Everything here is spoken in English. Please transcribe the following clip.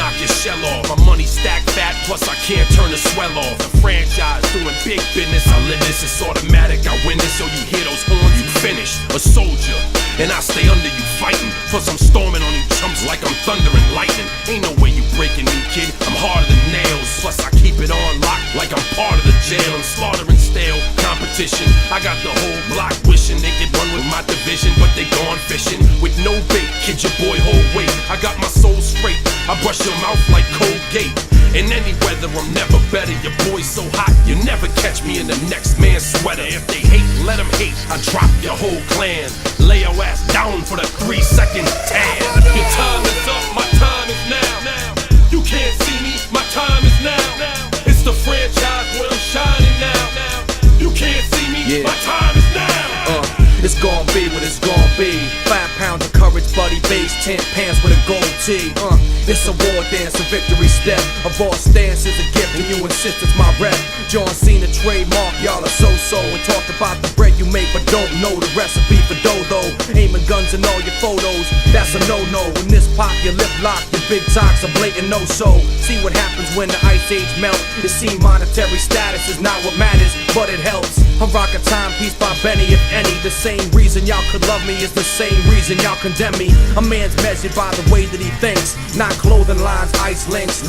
knock your shell off. My money stacked fat, plus I can't turn the swell off. The franchise doing big business, I live this, it's automatic, I win this. So you hear those horns, you finish. A soldier, and I stay under you fighting. Plus I'm storming on you chumps like I'm thunder and lightning. Ain't no way you breaking me, kid, I'm harder than nails. Plus I keep it on lock like I'm part of the jail. I'm slaughtering stale competition. I got the whole block wishing they could run with my division, but they gone fishing with no bait. Kid, your boy hold weight. I got my soul straight, I brush your mouth like Colgate. In any weather, I'm never better. Your boy's so hot, you never catch me in the next man's sweater. If they hate, let them hate. I drop your whole clan. Lay your ass down for the 3-second tan. Your time is up, my time is now. You can't see me, my time is now. It's the franchise where I'm shining now. You can't see me, my time is now. It's gon' be what it's gon' be. 5 pounds of courage, buddy base, 10 pants with a gold tee. It's a war dance, a victory step. A boss stance is a gift, and you insist it's my rep. John Cena trademark, y'all are so-so. And talk about the bread you make, but don't know the recipe for dough. Aiming guns in all your photos, that's a no-no. When this pop, your lip lock, your big talks a blatant no-so. See what happens when the ice age melt. You see monetary status is not what matters, but it helps. I'm rocking Timepiece by Benny, if any. The same reason y'all could love me is the same reason y'all condemn me. A man's measured by the way that he thinks, not clothing lines, ice links.